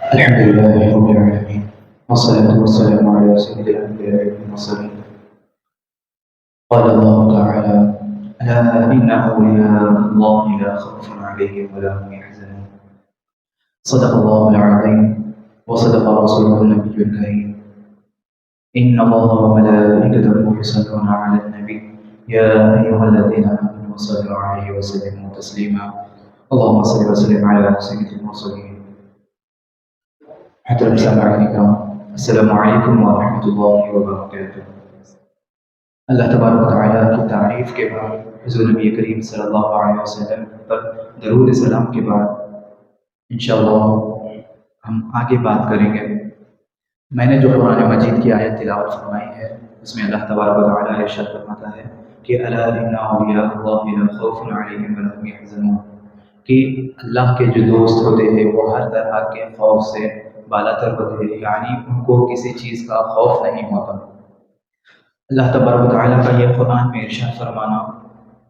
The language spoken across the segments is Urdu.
الحمد لله رب العالمين والصلاة والسلام على سيد الأنبياء والمرسلين. قال الله تعالى: ألا إن أولياء الله لا خوف عليهم ولا هم يحزنون. صدق الله العظيم وصدق رسوله النبي الكريم. إن الله وملائكته يصلون على النبي يا أيها الذين آمنوا صلوا عليه وسلموا تسليما. اللهم صل وسلم على سيد المرسلين. محترم سامعین کرام، السلام علیکم ورحمۃ اللہ وبرکاتہ۔ اللہ تبارک و تعالیٰ کی تعریف کے بعد، حضور نبی کریم صلی اللہ علیہ وسلم پر درود سلام کے بعد انشاءاللہ ہم آگے بات کریں گے۔ میں نے جو قرآن مجید کی آیت تلاوت فرمائی ہے، اس میں اللہ تبارک و تعالیٰ ارشاد فرماتا ہے کہ الا ان اولیاء اللہ لا خوف علیہم ولا هم یحزنون، کہ اللہ کے جو دوست ہوتے ہیں وہ ہر طرح کے خوف سے بالا تر ہوتے ہیں، یعنی ان کو کسی چیز کا خوف نہیں ہوتا۔ اللہ تبارک و تعالیٰ کا یہ قرآن میں ارشاد فرمانا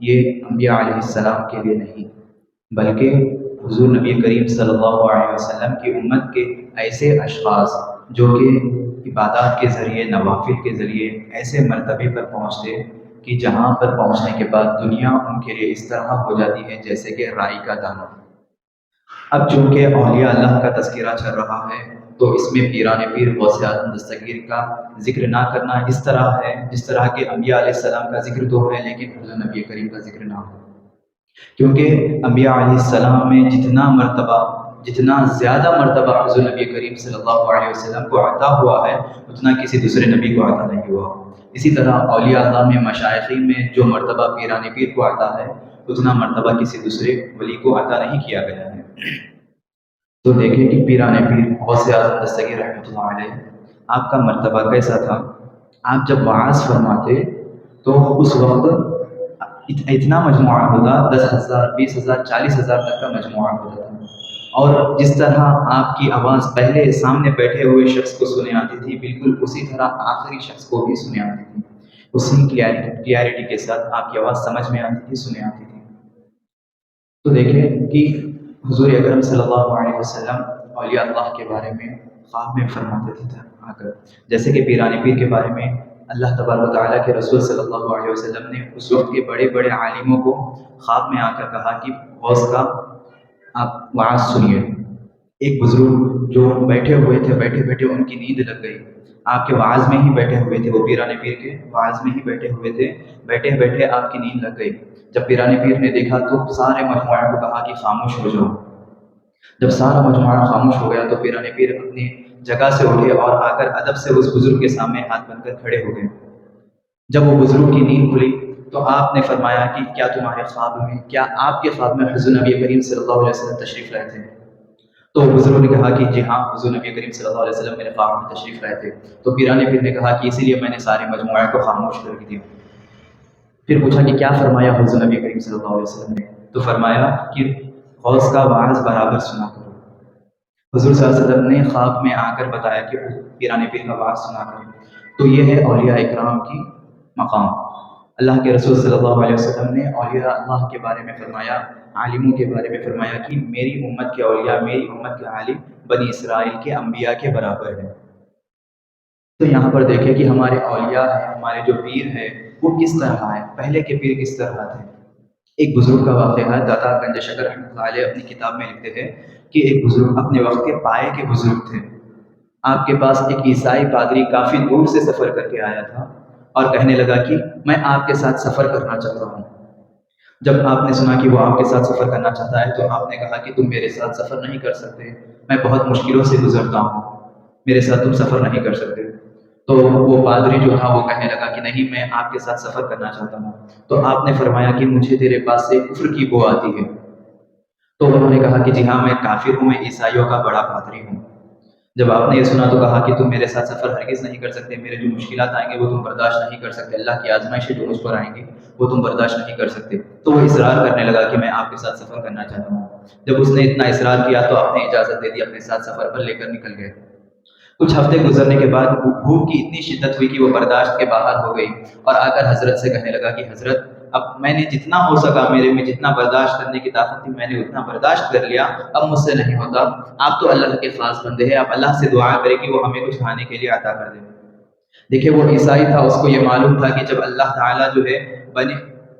یہ انبیاء علیہ السلام کے لیے نہیں، بلکہ حضور نبی کریم صلی اللہ علیہ وسلم کی امت کے ایسے اشخاص جو کہ عبادات کے ذریعے، نوافل کے ذریعے ایسے مرتبے پر پہنچتے کہ جہاں پر پہنچنے کے بعد دنیا ان کے لیے اس طرح ہو جاتی ہے جیسے کہ رائی کا دانہ۔ اب چونکہ اولیاء اللہ کا تذکرہ چل رہا ہے تو اس میں پیران پیر غوث اعظم دستگیر کا ذکر نہ کرنا اس طرح ہے جس طرح کہ انبیاء علیہ السلام کا ذکر تو ہے لیکن حضور نبی کریم کا ذکر نہ ہو، کیونکہ انبیاء علیہ السلام میں جتنا زیادہ مرتبہ حضور نبی کریم صلی اللہ علیہ وسلم کو عطا ہوا ہے اتنا کسی دوسرے نبی کو عطا نہیں ہوا۔ اسی طرح اولیاء اللہ میں، مشائخین میں جو مرتبہ پیران پیر کو عطا ہے اتنا مرتبہ کسی دوسرے ولی کو عطا نہیں کیا گیا ہے۔ تو دیکھیں کہ پیران پیر غوث اعظم دستگیر رحمۃ اللہ علیہ، آپ کا مرتبہ کیسا تھا؟ آپ جب وعظ فرماتے تو اس وقت اتنا مجموعہ ہوتا، 10,000 20,000 40,000 تک کا مجموعہ ہوتا تھا، اور جس طرح آپ کی آواز پہلے سامنے بیٹھے ہوئے شخص کو سنے آتی تھی بالکل اسی طرح آخری شخص کو بھی سنے آتی تھی، اسی کلیئرٹی کے ساتھ آپ کی آواز سمجھ میں آتی تھی، سنے آتی تھی۔ تو دیکھیں کہ حضور اکرم صلی اللہ علیہ وسلم اولیاء اللہ کے بارے میں خواب میں فرماتے تھے آ کر، جیسے کہ پیران پیر کے بارے میں اللہ تبارک و تعالیٰ کے رسول صلی اللہ علیہ وسلم نے اس وقت کے بڑے بڑے عالموں کو خواب میں آ کر کہا کہ غوث کا آپ وعظ سنیے۔ ایک بزرگ جو بیٹھے ہوئے تھے، بیٹھے بیٹھے ان کی نیند لگ گئی، آپ کے وعظ میں ہی بیٹھے ہوئے تھے، وہ پیران پیر کے وعظ میں ہی بیٹھے ہوئے تھے، بیٹھے بیٹھے آپ کی نیند لگ گئی۔ جب پیران پیر نے دیکھا تو سارے مجموعہ کو کہا کہ خاموش ہو جاؤ۔ جب سارا مجموعہ خاموش ہو گیا تو پیران پیر اپنی جگہ سے اٹھے اور آ کر ادب سے اس بزرگ کے سامنے ہاتھ بن کر کھڑے ہو گئے۔ جب وہ بزرگ کی نیند کھلی تو آپ نے فرمایا کہ کیا تمہارے خواب میں، کیا آپ کے خواب میں حضور نبی کریم صلی اللہ علیہ وسلم تشریف لائے تھے؟ تو بزرگ نے کہا کہ جی ہاں، حضور نبی کریم صلی اللہ علیہ وسلم میرے خواب میں تشریف لائے تھے۔ تو پیران پیر نے کہا کہ اسی لیے میں نے سارے مجموعہ کو خاموش کر دیا۔ پھر پوچھا کہ کیا فرمایا حضور نبی کریم صلی اللہ علیہ وسلم نے؟ تو فرمایا کہ غوث کا وعظ برابر سنا کرو۔ حضور صلی اللہ علیہ وسلم نے خواب میں آ کر بتایا کہ پیران پیر کا وعظ سنا کرو۔ تو یہ ہے اولیاء اکرام کی مقام۔ اللہ کے رسول صلی اللہ علیہ وسلم نے اولیاء اللہ کے بارے میں فرمایا، عالموں کے بارے میں فرمایا کہ میری امت کے اولیاء، میری امت کے عالم بنی اسرائیل کے انبیاء کے برابر ہیں۔ تو یہاں پر دیکھیں کہ ہمارے اولیاء ہیں، ہمارے جو پیر ہیں وہ کس طرح ہیں، پہلے کے پیر کس طرح تھے۔ ایک بزرگ کا واقعہ ہے، داتا گنج شکر رحمۃ اللہ علیہ اپنی کتاب میں لکھتے ہیں کہ ایک بزرگ اپنے وقت کے پائے کے بزرگ تھے۔ آپ کے پاس ایک عیسائی پادری کافی دور سے سفر کر کے آیا تھا اور کہنے لگا کہ میں آپ کے ساتھ سفر کرنا چاہتا ہوں۔ جب آپ نے سنا کہ وہ آپ کے ساتھ سفر کرنا چاہتا ہے تو آپ نے کہا کہ تم میرے ساتھ سفر نہیں کر سکتے، میں بہت مشکلوں سے گزرتا ہوں، میرے ساتھ تم سفر نہیں کر سکتے۔ تو وہ پادری جو تھا وہ کہنے لگا کہ نہیں، میں آپ کے ساتھ سفر کرنا چاہتا ہوں۔ تو آپ نے فرمایا کہ مجھے تیرے پاس سے کفر کی بو آتی ہے۔ تو انہوں نے کہا کہ جی ہاں، میں کافر ہوں، میں عیسائیوں کا بڑا پادری ہوں۔ جب آپ نے یہ سنا تو کہا کہ تم میرے ساتھ سفر ہرگز نہیں کر سکتے، میرے جو مشکلات آئیں گے وہ تم برداشت نہیں کر سکتے، اللہ کی آزمائشیں جو مجھ پر آئیں گی وہ تم برداشت نہیں کر سکتے۔ تو وہ اصرار کرنے لگا کہ میں آپ کے ساتھ سفر کرنا چاہتا ہوں۔ جب اس نے اتنا اصرار کیا تو آپ نے اجازت دے دی، اپنے ساتھ سفر پر لے کر نکل گئے۔ کچھ ہفتے گزرنے کے بعد بھوک کی اتنی شدت ہوئی کہ وہ برداشت کے باہر ہو گئی اور آ کر حضرت سے کہنے لگا کہ حضرت اب میں نے جتنا ہو سکا، میرے میں جتنا برداشت کرنے کی طاقت تھی میں نے اتنا برداشت کر لیا، اب مجھ سے نہیں ہوتا، آپ تو اللہ کے خاص بندے ہیں، آپ اللہ سے دعا کریں کہ وہ ہمیں کچھ کھانے کے لیے عطا کر دیں۔ دیکھیے وہ عیسائی تھا، اس کو یہ معلوم تھا کہ جب اللہ تعالیٰ جو ہے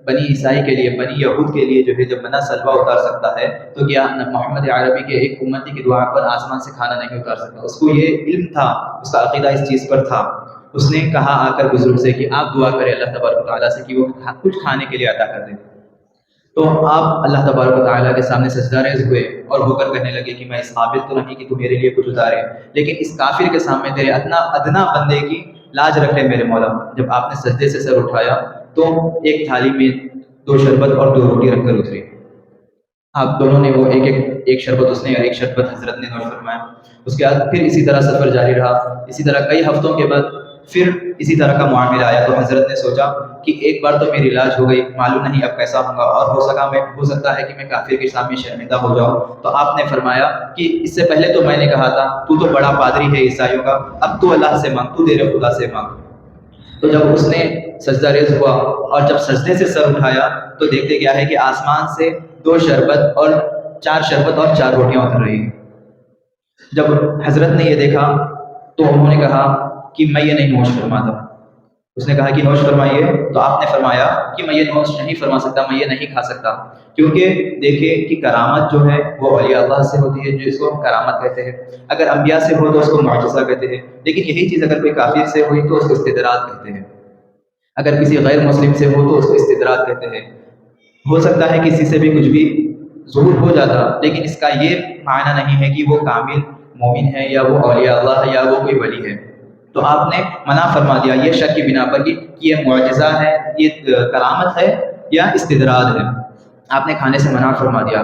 بنی عیسائی کے لیے، بنی یہود کے لیے جو ہے جب منع سلوہ اتار سکتا ہے تو کیا محمد عربی کے ایک امتی کی دعا پر آسمان سے کھانا نہیں اتار سکتا؟ اس کو یہ علم تھا، اس کا عقیدہ اس چیز پر تھا۔ اس نے کہا آ کر بزرگ سے کہ آپ دعا کریں اللہ تبارک و تعالیٰ سے کہ وہ کچھ کھانے کے لیے عطا کر دیں۔ تو آپ اللہ تبارک و تعالیٰ کے سامنے سجدہ ریز ہوئے اور ہو کر کہنے لگے کہ میں اس قابل تو نہیں کہ تو میرے لیے کچھ اتارے، لیکن اس کافر کے سامنے تیرے ادنا بندے کی لاج رکھ لے میرے مولا۔ جب آپ نے سجدے سے سر اٹھایا تو ایک تھالی میں 2 شربت اور 2 روٹی رکھ کر اتری۔ آپ دونوں نے وہ ایک شربت اس نے اور ایک شربت حضرت نے نوش فرمایا۔ اس کے بعد پھر اسی طرح سفر جاری رہا، اسی طرح کئی ہفتوں کے بعد پھر اسی طرح کا معاملہ آیا تو حضرت نے سوچا کہ ایک بار تو میری علاج ہو گئی، معلوم نہیں اب کیسا ہوں گا، اور ہو سکتا ہے کہ میں کافر کے سامنے شرمندہ ہو جاؤں۔ تو آپ نے فرمایا کہ اس سے پہلے تو میں نے کہا تھا تو بڑا پادری ہے عیسائیوں کا، اب تو اللہ سے مانگ، تو تیرے خدا سے مانگ۔ تو جب اس نے سجدہ ریز ہوا اور جب سجدے سے سر اٹھایا تو دیکھتے کیا ہے کہ آسمان سے 2 شربت اور 4 شربت اور 4 روٹیاں اتر رہی ہیں۔ جب حضرت نے یہ دیکھا تو انہوں نے کہا کہ میں یہ نہیں نوش فرماتا۔ اس نے کہا کہ نوش فرمائیے، تو آپ نے فرمایا کہ میں یہ نوش نہیں فرما سکتا، میں یہ نہیں کھا سکتا، کیونکہ دیکھیں کہ کرامت جو ہے وہ اولیاء اللہ سے ہوتی ہے، جو اس کو ہم کرامت کہتے ہیں۔ اگر انبیاء سے ہو تو اس کو معجزہ کہتے ہیں، لیکن یہی چیز اگر کوئی کافر سے ہوئی تو اس کو استدراج کہتے ہیں، اگر کسی غیر مسلم سے ہو تو اس کو استدراج کہتے ہیں۔ ہو سکتا ہے کسی سے بھی کچھ بھی ظہور ہو جاتا، لیکن اس کا یہ معنی نہیں ہے کہ وہ کامل مومن ہے یا وہ اولیاء اللہ ہے یا وہ کوئی ولی ہے۔ تو آپ نے منع فرما دیا یہ شک کی بنا پر کہ یہ معجزہ ہے، یہ کرامت ہے یا استدراج ہے، آپ نے کھانے سے منع فرما دیا۔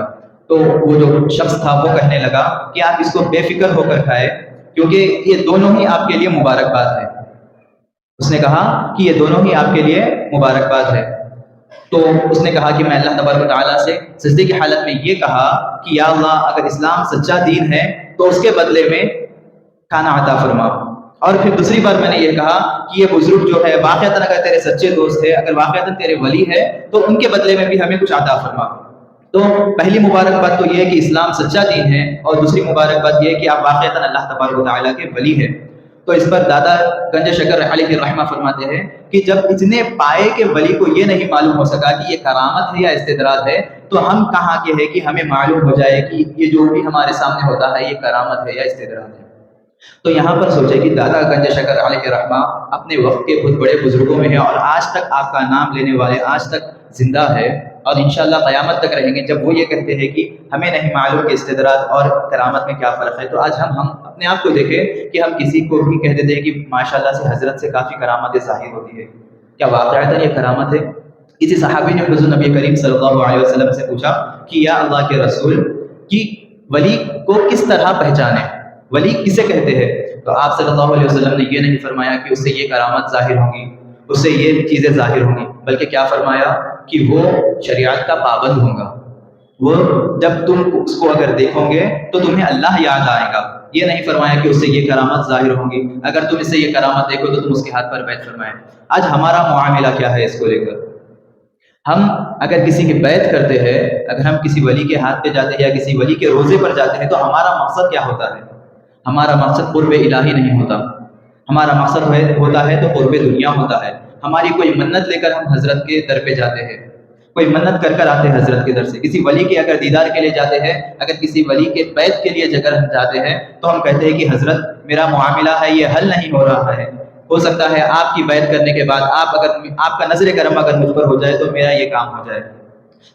تو وہ جو شخص تھا وہ کہنے لگا کہ آپ اس کو بے فکر ہو کر کھائے، کیونکہ یہ دونوں ہی آپ کے لیے مبارکباد ہے۔ اس نے کہا کہ یہ دونوں ہی آپ کے لیے مبارکباد ہے۔ تو اس نے کہا کہ میں اللہ تبارک و تعالیٰ سے سجدے کی حالت میں یہ کہا کہ یا اللہ اگر اسلام سچا دین ہے تو اس کے بدلے میں کھانا عطا فرما، اور پھر دوسری بار میں نے یہ کہا کہ یہ بزرگ جو ہے واقعتاً اگر تیرے سچے دوست ہے، اگر واقعتاً تیرے ولی ہے تو ان کے بدلے میں بھی ہمیں کچھ عطا فرما۔ تو پہلی مبارکباد تو یہ ہے کہ اسلام سچا دین ہے، اور دوسری مبارکباد یہ ہے کہ آپ واقعتاً اللہ تبارک و تعالیٰ کے ولی ہیں۔ تو اس پر دادا گنج شکر علیہ الرحمہ فرماتے ہیں کہ جب اتنے پائے کے ولی کو یہ نہیں معلوم ہو سکا کہ یہ کرامت ہے یا استدراج ہے، تو ہم کہاں کے ہیں کہ ہمیں معلوم ہو جائے کہ یہ جو بھی ہمارے سامنے ہوتا ہے یہ کرامت ہے یا استدراج ہے۔ تو یہاں پر سوچے کہ دادا گنج شکر علیہ الرحمہ اپنے وقت کے بہت بڑے بزرگوں میں ہیں، اور آج تک آپ کا نام لینے والے آج تک زندہ ہے، اور انشاءاللہ قیامت تک رہیں گے۔ جب وہ یہ کہتے ہیں کہ ہمیں نہیں معلوم کہ استدراج اور کرامت میں کیا فرق ہے، تو آج ہم اپنے آپ کو دیکھیں کہ ہم کسی کو بھی کہہ دیتے ہیں کہ ماشاءاللہ سے حضرت سے کافی کرامت ظاہر ہوتی ہے، کیا واقعتاً یہ کرامت ہے؟ کسی صحابی نے حضور نبی کریم صلی اللہ علیہ وسلم سے پوچھا کہ یا اللہ کے رسول کی ولی کو کس طرح پہچانے، ولی کسے کہتے ہیں؟ تو آپ صلی اللہ علیہ وسلم نے یہ نہیں فرمایا کہ اس سے یہ کرامت ظاہر ہوں گی، اس سے یہ چیزیں ظاہر ہوں گی، بلکہ کیا فرمایا کہ وہ شریعت کا پابند ہوگا، وہ جب تم اس کو اگر دیکھو گے تو تمہیں اللہ یاد آئے گا۔ یہ نہیں فرمایا کہ اس سے یہ کرامت ظاہر ہوں گی، اگر تم اس سے یہ کرامت دیکھو تو تم اس کے ہاتھ پر بیعت فرمائے۔ آج ہمارا معاملہ کیا ہے اس کو لے کر؟ ہم اگر کسی کی بیعت کرتے ہیں، اگر ہم کسی ولی کے ہاتھ پہ جاتے ہیں یا کسی ولی کے روزے پر جاتے ہیں، تو ہمارا مقصد کیا ہوتا ہے؟ ہمارا مقصد قرب الہی نہیں ہوتا، ہمارا مقصد ہوتا ہے تو قرب دنیا ہوتا ہے۔ ہماری کوئی منت لے کر ہم حضرت کے در پہ جاتے ہیں، کوئی منت کر کر آتے ہیں حضرت کے در سے، کسی ولی کے اگر دیدار کے لیے جاتے ہیں، اگر کسی ولی کے بیعت کے لیے اگر ہم جاتے ہیں تو ہم کہتے ہیں کہ حضرت میرا معاملہ ہے یہ حل نہیں ہو رہا ہے، ہو سکتا ہے آپ کی بیعت کرنے کے بعد آپ کا نظر کرم اگر مجھ پر ہو جائے تو میرا یہ کام ہو جائے۔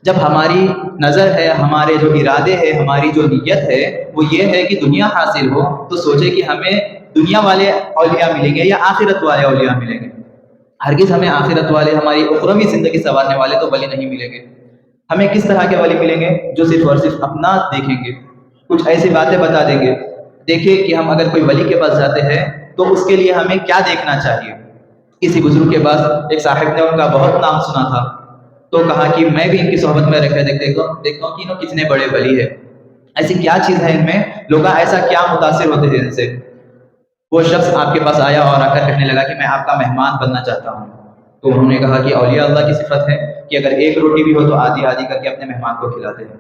جب ہماری نظر ہے، ہمارے جو ارادے ہیں، ہماری جو نیت ہے وہ یہ ہے کہ دنیا حاصل ہو، تو سوچے کہ ہمیں دنیا والے اولیاء ملیں گے یا آخرت والے اولیاء ملیں گے؟ ہرگز ہمیں آخرت والے، ہماری اخروی زندگی سنوارنے والے تو ولی نہیں ملیں گے۔ ہمیں کس طرح کے ولی ملیں گے؟ جو صرف اور صرف اپنا دیکھیں گے، کچھ ایسی باتیں بتا دیں گے۔ دیکھیں کہ ہم اگر کوئی ولی کے پاس جاتے ہیں تو اس کے لیے ہمیں کیا دیکھنا چاہیے۔ کسی بزرگ کے پاس ایک صاحب نے ان کا بہت نام سنا تھا، تو کہا کہ میں بھی ان کی صحبت میں رکھ دیکھتا ہوں کہ انہوں کتنے بڑے ولی ہے، ایسی کیا چیز ہے ان میں، لوگ ایسا کیا متاثر ہوتے ہیں ان سے۔ وہ شخص آپ کے پاس آیا اور آ کر کہنے لگا کہ میں آپ کا مہمان بننا چاہتا ہوں۔ تو انہوں نے کہا کہ اولیاء اللہ کی صفت ہے کہ اگر ایک روٹی بھی ہو تو آدھی آدھی کر کے اپنے مہمان کو کھلاتے ہیں۔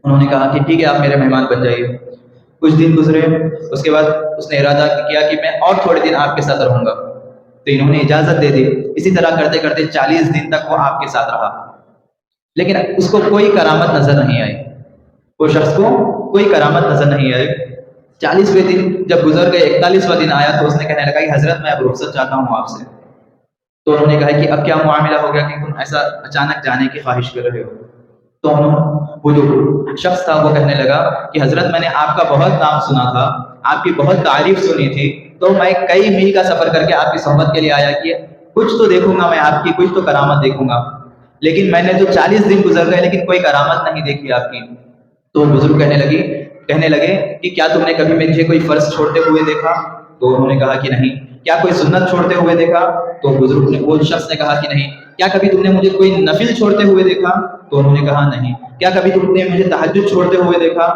انہوں نے کہا کہ ٹھیک ہے آپ میرے مہمان بن جائیے۔ کچھ دن گزرے، اس کے بعد اس نے ارادہ کیا کہ میں اور تھوڑے دن آپ کے ساتھ رہوں گا، تو انہوں نے اجازت دے دی۔ اسی طرح کرتے کرتے 40 دن تک وہ آپ کے ساتھ رہا، لیکن اس کو کوئی کرامت نظر نہیں آئی، وہ شخص کو کوئی کرامت نظر نہیں آئی۔ 40ویں دن جب گزر گئے، 41واں دن آیا تو اس نے کہنے لگا کہ حضرت میں اب رخصت چاہتا ہوں آپ سے۔ تو انہوں نے کہا کہ اب کیا معاملہ ہو گیا کہ تم ایسا اچانک جانے کی خواہش کر رہے ہو؟ تو وہ جو شخص تھا وہ کہنے لگا کہ حضرت میں نے آپ کا بہت نام سنا تھا، آپ کی بہت تعریف سنی تھی، تو میں کئی میل کا سفر کر کے آپ کی صحبت کے لیے آیا کہ کچھ تو دیکھوں گا، میں آپ کی کچھ تو کرامت دیکھوں گا، لیکن میں نے تو 40 دن گزر گئے لیکن کوئی کرامت نہیں دیکھی آپ کی۔ تو بزرگ کہنے لگے کہ کیا تم نے کبھی مجھے کوئی فرض چھوڑتے ہوئے دیکھا؟ تو انہوں نے کہا کہ نہیں۔ کیا کوئی سنت چھوڑتے ہوئے دیکھا؟ تو بزرگ نے، وہ شخص نے کہا کہ نہیں۔ کیا کبھی تم نے مجھے کوئی نفل چھوڑتے ہوئے دیکھا؟ تو انہوں نے کہا نہیں۔ کیا کبھی تم نے مجھے تہجد چھوڑتے ہوئے دیکھا؟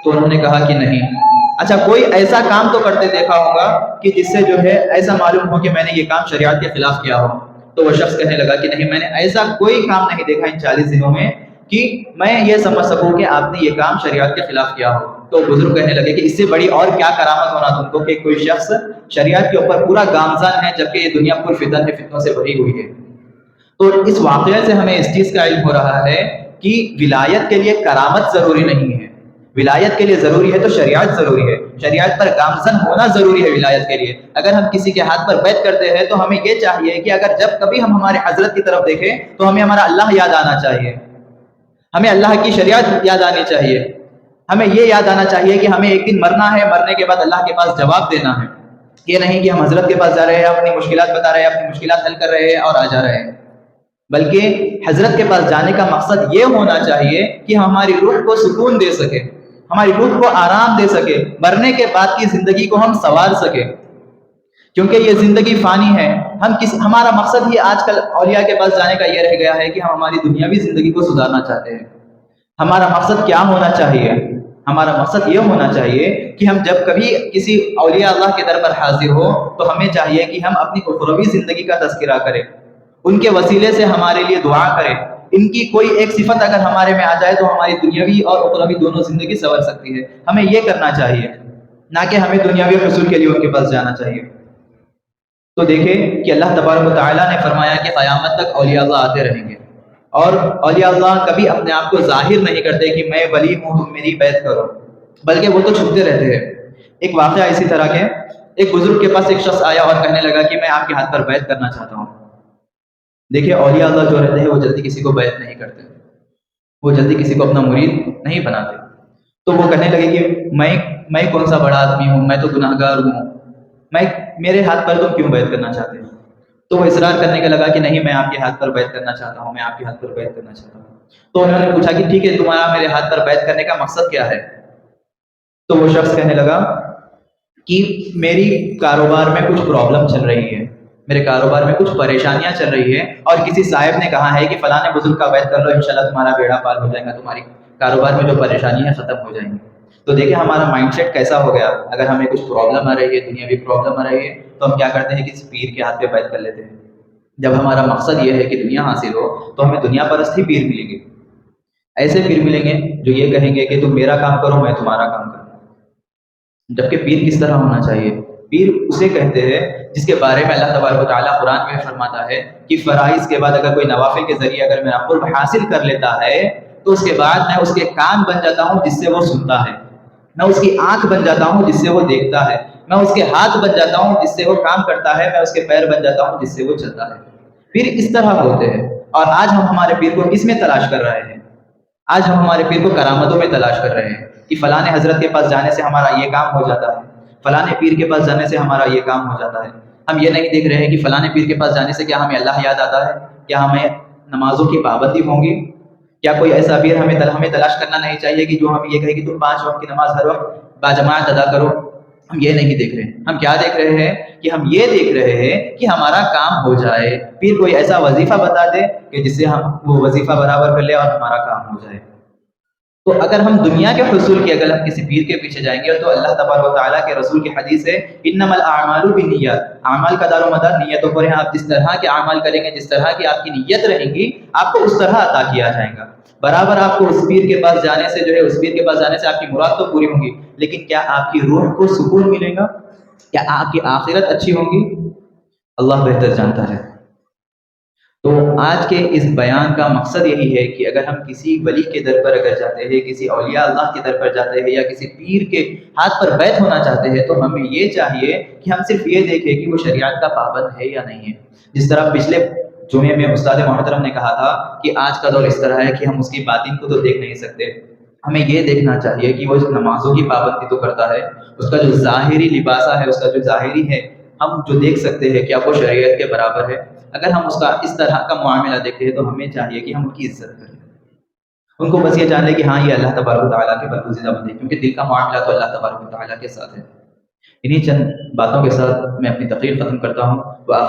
تو انہوں نے کہا کہ نہیں۔ اچھا کوئی ایسا کام تو کرتے دیکھا ہوگا کہ جس سے جو ہے ایسا معلوم ہو کہ میں نے یہ کام شریعت کے خلاف کیا ہو؟ تو وہ شخص کہنے لگا کہ نہیں، میں نے ایسا کوئی کام نہیں دیکھا ان 40 دنوں میں کہ میں یہ سمجھ سکوں کہ آپ نے یہ کام شریعت کے خلاف کیا ہو۔ تو بزرگ کہنے لگے کہ اس سے بڑی اور کیا کرامت ہونا تم کو کہ کوئی شخص شریعت کے اوپر پورا گامزن ہے جبکہ یہ دنیا پر فتن ہے، فتنوں سے بھری ہوئی ہے۔ تو اس واقعے سے ہمیں اس چیز کا علم ہو رہا ہے کہ ولایت کے لیے کرامت ضروری نہیں ہے، ولایت کے لیے ضروری ہے تو شریعت ضروری ہے، شریعت پر گامزن ہونا ضروری ہے ولایت کے لیے۔ اگر ہم کسی کے ہاتھ پر بیعت کرتے ہیں تو ہمیں یہ چاہیے کہ اگر جب کبھی ہم ہمارے حضرت کی طرف دیکھیں تو ہمیں ہمارا اللہ یاد آنا چاہیے، ہمیں اللہ کی شریعت یاد آنی چاہیے، ہمیں یہ یاد آنا چاہیے کہ ہمیں ایک دن مرنا ہے، مرنے کے بعد اللہ کے پاس جواب دینا ہے۔ یہ نہیں کہ ہم حضرت کے پاس جا رہے ہیں، اپنی مشکلات بتا رہے ہیں، اپنی مشکلات حل کر رہے ہیں اور آ جا رہے ہیں، بلکہ حضرت کے پاس جانے کا مقصد یہ ہونا چاہیے کہ ہماری روح کو سکون دے سکے، ہماری روح کو آرام دے سکے، مرنے کے بعد کی زندگی کو ہم سنوار سکے، کیونکہ یہ زندگی فانی ہے۔ ہمارا مقصد ہی آج کل اولیاء کے پاس جانے کا یہ رہ گیا ہے کہ ہم ہماری دنیاوی زندگی کو سدھارنا چاہتے ہیں۔ ہمارا مقصد کیا ہونا چاہیے؟ ہمارا مقصد یہ ہونا چاہیے کہ ہم جب کبھی کسی اولیاء اللہ کے در پر حاضر ہو تو ہمیں چاہیے کہ ہم اپنی اخروی زندگی کا تذکرہ کریں، ان کے وسیلے سے ہمارے لیے دعا کریں، ان کی کوئی ایک صفت اگر ہمارے میں آ جائے تو ہماری دنیاوی اور اخروی دونوں زندگی سنور سکتی ہے۔ ہمیں یہ کرنا چاہیے، نہ کہ ہمیں دنیاوی حصول کے لیے ان کے پاس جانا چاہیے۔ تو دیکھیں کہ اللہ تبارک و تعالیٰ نے فرمایا کہ قیامت تک اولیاء اللہ آتے رہیں گے، اور اولیاء اللہ کبھی اپنے آپ کو ظاہر نہیں کرتے کہ میں ولی ہوں تم میری بیعت کرو، بلکہ وہ تو چھپتے رہتے ہیں۔ ایک واقعہ اسی طرح کے، ایک بزرگ کے پاس ایک شخص آیا اور کہنے لگا کہ میں آپ کے ہاتھ پر بیعت کرنا چاہتا ہوں۔ دیکھیں اولیاء اللہ جو رہتے ہیں وہ جلدی کسی کو بیعت نہیں کرتے، وہ جلدی کسی کو اپنا مرید نہیں بناتے۔ تو وہ کہنے لگے کہ میں کون سا بڑا آدمی ہوں، میں تو گناہ گار ہوں، میرے ہاتھ پر تم کیوں بیعت کرنا چاہتے ہو؟ تو وہ اصرار کرنے کا لگا کہ نہیں، میں آپ کے ہاتھ پر بیعت کرنا چاہتا ہوں، میں آپ کے ہاتھ پر بیعت کرنا چاہتا ہوں۔ تو انہوں نے پوچھا کہ ٹھیک ہے، تمہارا میرے ہاتھ پر بیعت کرنے کا مقصد کیا ہے؟ تو وہ شخص کہنے لگا کہ میری کاروبار میں کچھ پرابلم چل رہی ہے، میرے کاروبار میں کچھ پریشانیاں چل رہی ہیں، اور کسی صاحب نے کہا ہے کہ فلاں بزرگ کا بیعت کر لو، انشاءاللہ تمہارا بیڑا پار ہو جائے گا، تمہاری کاروبار میں جو پریشانیاں ختم ہو جائیں گی۔ تو دیکھیں ہمارا مائنڈ سیٹ کیسا ہو گیا، اگر ہمیں کچھ پرابلم آ رہی ہے، دنیاوی پرابلم آ رہی ہے، تو ہم کیا کرتے ہیں کہ کسی پیر کے ہاتھ پہ بیعت کر لیتے ہیں۔ جب ہمارا مقصد یہ ہے کہ دنیا حاصل ہو تو ہمیں دنیا پرست ہی پیر ملیں گے، ایسے پیر ملیں گے جو یہ کہیں گے کہ تم میرا کام کرو، میں تمہارا کام کروں۔ جبکہ پیر کس طرح ہونا چاہیے؟ پیر اسے کہتے ہیں جس کے بارے میں اللہ تبارک و تعالیٰ قرآن میں فرماتا ہے کہ فرائض کے بعد اگر کوئی نوافل کے ذریعے اگر میرا قرب حاصل کر لیتا ہے تو اس کے بعد میں اس کے کان بن جاتا ہوں جس سے وہ سنتا ہے، میں اس کی آنکھ بن جاتا ہوں جس سے وہ دیکھتا ہے، میں اس کے ہاتھ بن جاتا ہوں جس سے وہ کام کرتا ہے، میں اس کے پیر بن جاتا ہوں جس سے وہ چلتا ہے۔ پیر اس طرح ہوتے ہیں، اور آج ہم ہمارے پیر کو کس میں تلاش کر رہے ہیں؟ آج ہم ہمارے پیر کو کرامتوں میں تلاش کر رہے ہیں کہ فلاں حضرت کے پاس جانے سے ہمارا یہ کام ہو جاتا ہے، فلاں پیر کے پاس جانے سے ہمارا یہ کام ہو جاتا ہے۔ ہم یہ نہیں دیکھ رہے ہیں کہ فلاں پیر کے پاس جانے سے کیا ہمیں اللہ یاد آتا ہے، کیا ہمیں نمازوں کی پابندی ہوں گی، کیا کوئی ایسا پیر ہمیں تلاش کرنا نہیں چاہیے کہ جو ہمیں یہ کہے کہ تم 5 وقت کی نماز ہر وقت باجماعت ادا کرو۔ ہم یہ نہیں دیکھ رہے ہیں، ہم کیا دیکھ رہے ہیں کہ ہم یہ دیکھ رہے ہیں کہ ہمارا کام ہو جائے، پیر کوئی ایسا وظیفہ بتا دے کہ جس سے ہم وہ وظیفہ برابر کر لے اور ہمارا کام ہو جائے۔ تو اگر ہم دنیا کے حصول کی اگر ہم کسی پیر کے پیچھے جائیں گے تو اللہ تبارک و تعالیٰ کے رسول کی حدیث ہے انما الاعمال بالنیات، اعمال کا دار و مدار نیتوں پر ہے. آپ جس طرح کے اعمال کریں گے، جس طرح کی آپ کی نیت رہیں گی، آپ کو اس طرح عطا کیا جائے گا. برابر آپ کو اس پیر کے پاس جانے سے جو ہے، اس پیر کے پاس جانے سے آپ کی مراد تو پوری ہوں گی، لیکن کیا آپ کی روح کو سکون ملے گا؟ کیا آپ کی آخرت اچھی ہوں گی؟ اللہ بہتر جانتا ہے. تو آج کے اس بیان کا مقصد یہی ہے کہ اگر ہم کسی ولی کے در پر اگر جاتے ہیں، کسی اولیاء اللہ کے در پر جاتے ہیں، یا کسی پیر کے ہاتھ پر بیعت ہونا چاہتے ہیں، تو ہمیں یہ چاہیے کہ ہم صرف یہ دیکھیں کہ وہ شریعت کا پابند ہے یا نہیں ہے. جس طرح پچھلے جمعے میں استاد محترم نے کہا تھا کہ آج کا دور اس طرح ہے کہ ہم اس کی باطن کو تو دیکھ نہیں سکتے. ہمیں یہ دیکھنا چاہیے کہ وہ نمازوں کی پابندی تو کرتا ہے، اس کا جو ظاہری لباسہ ہے، اس کا جو ظاہری ہے، ہم جو دیکھ سکتے ہیں کیا وہ شریعت کے برابر ہے. اگر ہم اس کا اس طرح کا معاملہ دیکھتے ہیں تو ہمیں چاہیے کہ ہم ان کی عزت کریں، ان کو بس یہ جان لیں کہ ہاں یہ اللہ تبارک و تعالیٰ کے برگزیدہ بندے، کیونکہ دل کا معاملہ تو اللہ تبارک و تعالیٰ کے ساتھ ہے. انہی چند باتوں کے ساتھ میں اپنی تقریر ختم کرتا ہوں. وآخر